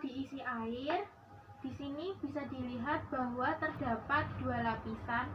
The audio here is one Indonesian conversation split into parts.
Setelah diisi air, di sini bisa dilihat bahwa terdapat 2 lapisan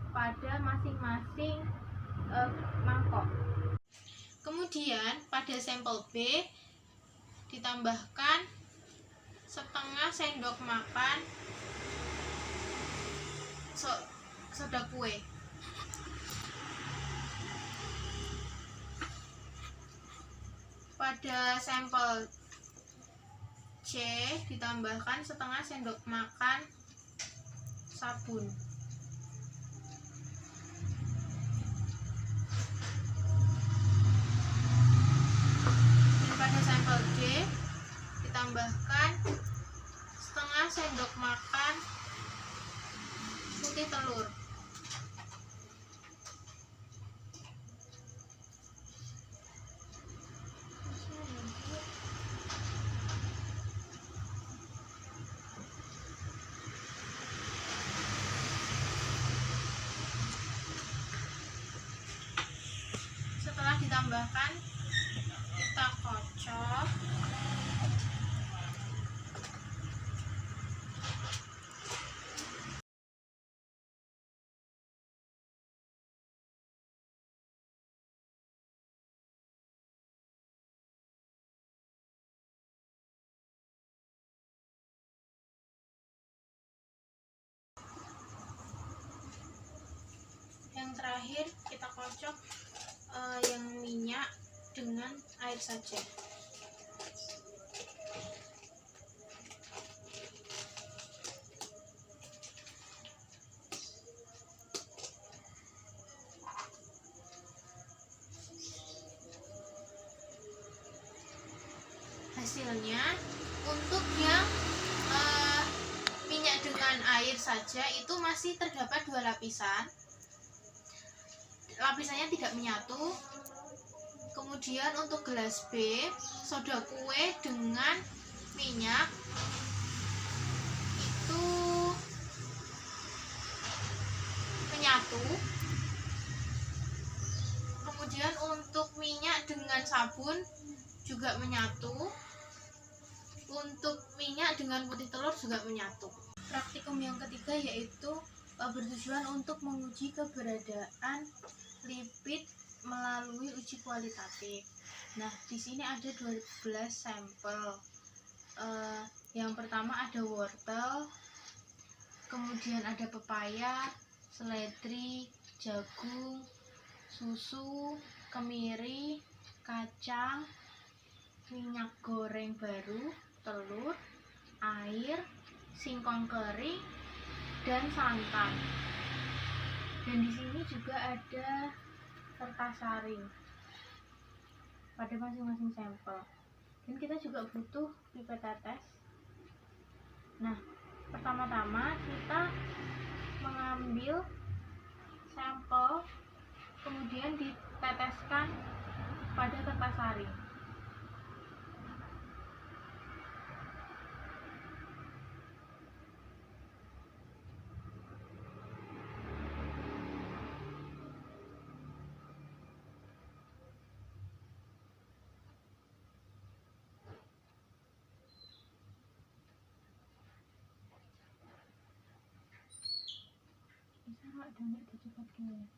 pada masing-masing mangkok. Kemudian pada sampel B ditambahkan setengah sendok makan soda kue. Pada sampel C ditambahkan setengah sendok makan sabun. Dan pada sampel D ditambahkan setengah sendok makan putih telur. Setelah ditambahkan, kita kocok. Yang terakhir kita kocok yang minyak dengan air saja. Hasilnya untuk yang minyak dengan air saja itu masih terdapat 2 lapisan. Lapisannya tidak menyatu. Kemudian untuk gelas B, soda kue dengan minyak itu menyatu. Kemudian untuk minyak dengan sabun juga menyatu. Untuk minyak dengan putih telur juga menyatu. Praktikum yang ketiga yaitu bertujuan untuk menguji keberadaan lipid melalui uji kualitatif. Nah, di sini ada 12 sampel. Yang pertama ada wortel, kemudian ada pepaya, seledri, jagung, susu, kemiri, kacang, minyak goreng baru, telur, air, singkong kering, dan santan. Dan di sini juga ada kertas saring pada masing-masing sampel. Dan kita juga butuh pipet tetes. Nah, pertama-tama kita mengambil sampel, kemudian diteteskan pada kertas saring. Bisa ada nih cepat kayak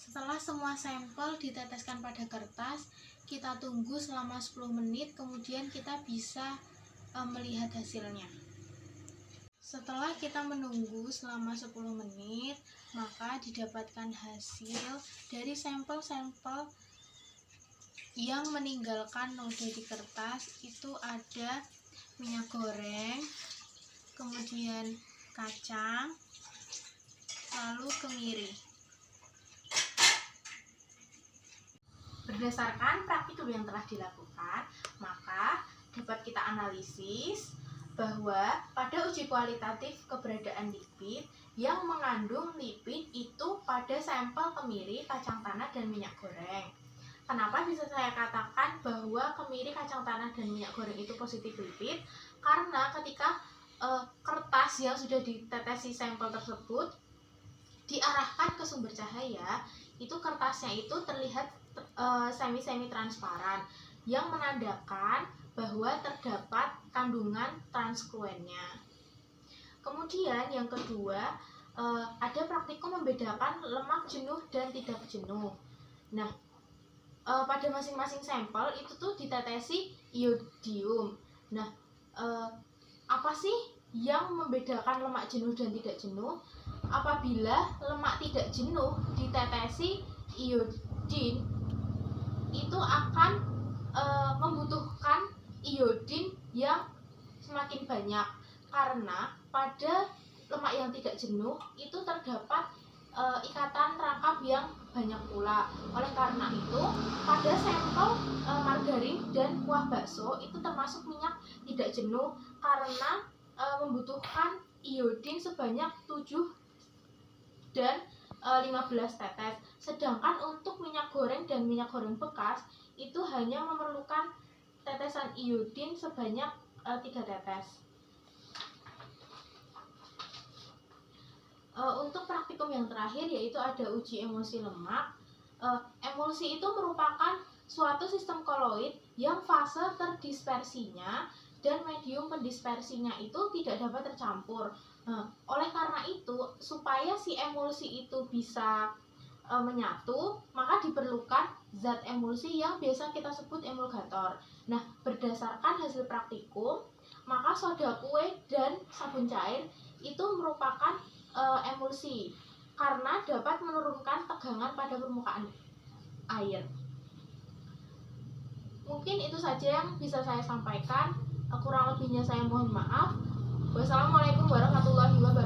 Setelah semua sampel diteteskan pada kertas, kita tunggu selama 10 menit, kemudian kita bisa melihat hasilnya. Setelah kita menunggu selama 10 menit, maka didapatkan hasil dari sampel-sampel yang meninggalkan noda di kertas. Itu ada minyak goreng, kemudian kacang, lalu kemiri. Berdasarkan praktikum yang telah dilakukan, maka dapat kita analisis bahwa pada uji kualitatif keberadaan lipid yang mengandung lipid itu pada sampel kemiri, kacang tanah, dan minyak goreng. Kenapa bisa saya katakan bahwa kemiri, kacang tanah, dan minyak goreng itu positif lipid? Karena ketika kertas yang sudah ditetesi sampel tersebut diarahkan ke sumber cahaya, itu kertasnya itu terlihat semi-semi transparan yang menandakan bahwa terdapat kandungan transkluennya. Kemudian yang kedua, ada praktikum membedakan lemak jenuh dan tidak jenuh. Nah, pada masing-masing sampel itu tuh ditetesi iodium. Nah, apa sih yang membedakan lemak jenuh dan tidak jenuh? Apabila lemak tidak jenuh ditetesi iodin, itu akan membutuhkan iodin yang semakin banyak, karena pada lemak yang tidak jenuh itu terdapat ikatan rangkap yang banyak pula. Oleh karena itu, pada sampel margarin dan kuah bakso itu termasuk minyak tidak jenuh karena membutuhkan iodin sebanyak 7 dan 15 tetes. Sedangkan untuk minyak goreng dan minyak goreng bekas itu hanya memerlukan tetesan iodin sebanyak 3 tetes. Untuk praktikum yang terakhir yaitu ada uji emulsi lemak. Emulsi itu merupakan suatu sistem koloid yang fase terdispersinya dan medium pendispersinya itu tidak dapat tercampur. Oleh karena itu, supaya si emulsi itu bisa menyatu, maka diperlukan zat emulsi yang biasa kita sebut emulgator. Nah, berdasarkan hasil praktikum, maka soda kue dan sabun cair itu merupakan emulsi karena dapat menurunkan tegangan pada permukaan air. Mungkin itu saja yang bisa saya sampaikan. Kurang lebihnya saya mohon maaf. Wassalamualaikum warahmatullahi wabarakatuh.